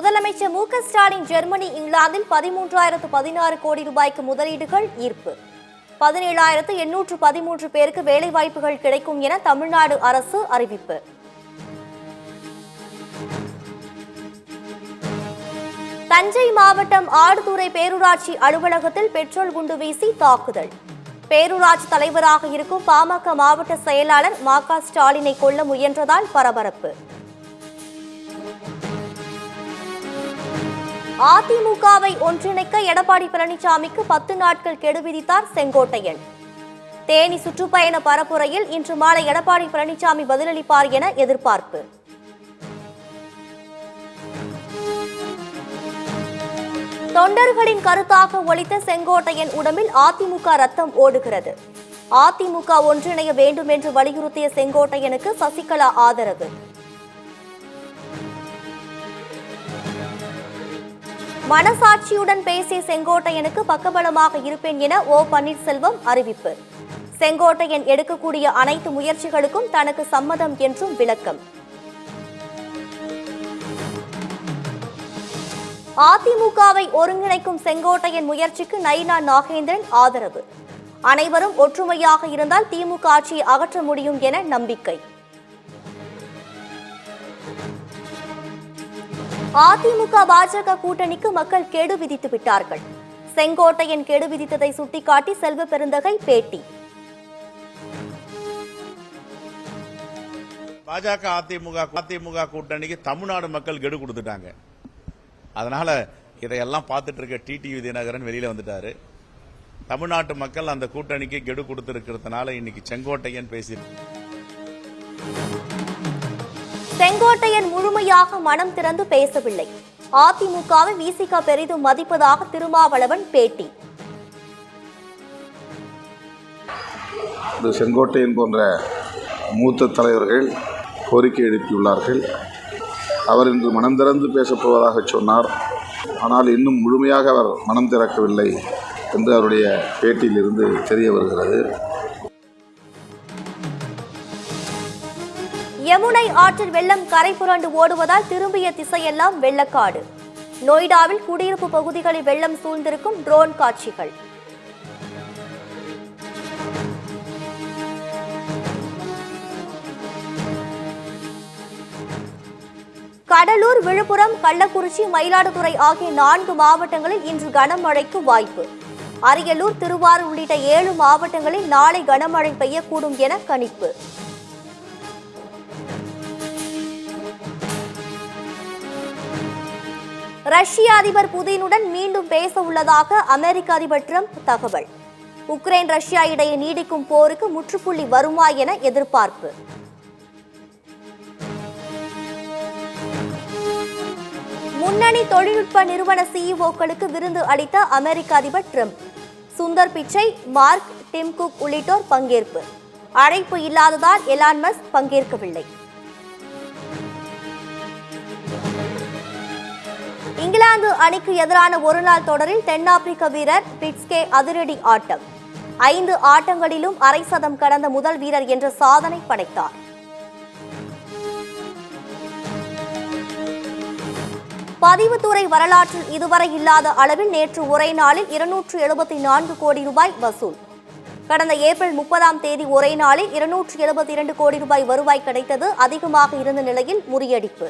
முதலமைச்சர் மு.க.ஸ்டாலின் ஜெர்மனி, இங்கிலாந்தில் 13,016 கோடி ரூபாய்க்கு முதலீடுகள் ஈர்ப்பு. 17,813 பேருக்கு வேலைவாய்ப்புகள் கிடைக்கும் என தமிழ்நாடு அரசு அறிவிப்பு. தஞ்சை மாவட்டம் ஆடுதுறை பேரூராட்சி அலுவலகத்தில் பெட்ரோல் குண்டு வீசி தாக்குதல். பேரூராட்சி தலைவராக இருக்கும் பாமக மாவட்ட செயலாளர் மு.க.ஸ்டாலினை கொல்ல முயன்றதால் பரபரப்பு. அதிமுகவை ஒன்றிணைக்க எடப்பாடி பழனிசாமிக்கு 10 நாட்கள் கெடு விதித்தார் செங்கோட்டையன். தேனி சுற்றுப்பயண பரப்புரையில் இன்று மாலை எடப்பாடி பழனிசாமி பதிலளிப்பார் என எதிர்பார்ப்பு. தொண்டர்களின் கருத்தாக ஒலித்த செங்கோட்டையன் உடம்பில் அதிமுக ரத்தம் ஓடுகிறது. அதிமுக ஒன்றிணைய வேண்டும் என்று வலியுறுத்திய செங்கோட்டையனுக்கு சசிகலா ஆதரவு. மனசாட்சியுடன் பேசிய செங்கோட்டையனுக்கு பக்கபலமாக இருப்பேன் என ஓ பன்னீர்செல்வம் அறிவிப்பு. செங்கோட்டையன் எடுக்கக்கூடிய அனைத்து முயற்சிகளுக்கும் தனக்கு சம்மதம் என்றும் விளக்கம். அதிமுகவை ஒருங்கிணைக்கும் செங்கோட்டையன் முயற்சிக்கு நயினா நாகேந்திரன் ஆதரவு. அனைவரும் ஒற்றுமையாக இருந்தால் திமுக ஆட்சியை அகற்ற முடியும் என நம்பிக்கை. அதிமுக பாஜக கூட்டணிக்கு மக்கள் கெடு விதித்து விட்டார்கள். செங்கோட்டையன் கெடு விதித்ததை சுட்டிக்காட்டி செல்வ பெருந்தகை பேட்டி. பாஜக அதிமுக கூட்டணிக்கு தமிழ்நாடு மக்கள் கெடு கொடுத்துட்டாங்க. அதனால இதையெல்லாம் பார்த்துட்டு இருக்க டிடிவி தினகரன் வெளியில வந்துட்டாரு. தமிழ்நாட்டு மக்கள் அந்த கூட்டணிக்கு கெடு கொடுத்திருக்கிறதுனால இன்னைக்கு செங்கோட்டையன் பேசி செங்கோட்டையன் முழுமையாக மனம் திறந்து பேசவில்லை. அதிமுகவை விசிக பெரிதும் மதிப்பதாக திருமாவளவன் பேட்டி. செங்கோட்டையன் போன்ற மூத்த தலைவர்கள் கோரிக்கை எழுப்பியுள்ளார்கள். அவர் இன்று மனம் திறந்து பேசப்போவதாக சொன்னார். ஆனால் இன்னும் முழுமையாக அவர் மனம் திறக்கவில்லை என்று அவருடைய பேட்டியிலிருந்து தெரிய வருகிறது. யமுனை ஆற்றில் வெள்ளம் கரை புரண்டு ஓடுவதால் திரும்பிய திசையெல்லாம் வெள்ளக்காடு. நொய்டாவில் குடியிருப்பு பகுதிகளில் வெள்ளம் சூழ்ந்திருக்கும் ட்ரோன் காட்சிகள். கடலூர், விழுப்புரம், கள்ளக்குறிச்சி, மயிலாடுதுறை ஆகிய 4 மாவட்டங்களில் இன்று கனமழைக்கு வாய்ப்பு. அரியலூர், திருவாரூர் உள்ளிட்ட 7 மாவட்டங்களில் நாளை கனமழை பெய்யக்கூடும் என கணிப்பு. ரஷ்ய அதிபர் புதினுடன் மீண்டும் பேச உள்ளதாக அமெரிக்க அதிபர் டிரம்ப் தகவல். உக்ரைன், ரஷ்யா இடையே நீடிக்கும் போருக்கு முற்றுப்புள்ளி வருமா என எதிர்பார்ப்பு. முன்னணி தொழில்நுட்ப நிறுவன சிஇஓக்களுக்கு விருந்து அளித்த அமெரிக்க அதிபர் Trump. Sundar Pichai, mark, dim cook உள்ளிட்டோர் பங்கேற்பு. அழைப்பு இல்லாததால் எலான் மஸ்க் பங்கேற்கவில்லை. இங்கிலாந்து அணிக்கு எதிரான ஒருநாள் தொடரில் தென்னாப்பிரிக்க வீரர் பிட்ஸ்கே அதிரடி ஆட்டம். 5 ஆட்டங்களிலும் அரை சதம் கடந்த முதல் வீரர் என்ற சாதனை படைத்தார். பதிவுத்துறை வரலாற்றில் இதுவரை இல்லாத அளவில் நேற்று ஒரே நாளில் 274 கோடி ரூபாய் வசூல். கடந்த ஏப்ரல் 30ஆம் தேதி ஒரே நாளில் 272 கோடி ரூபாய் வருவாய் கிடைத்தது அதிகமாக இருந்த நிலையில் முறியடிப்பு.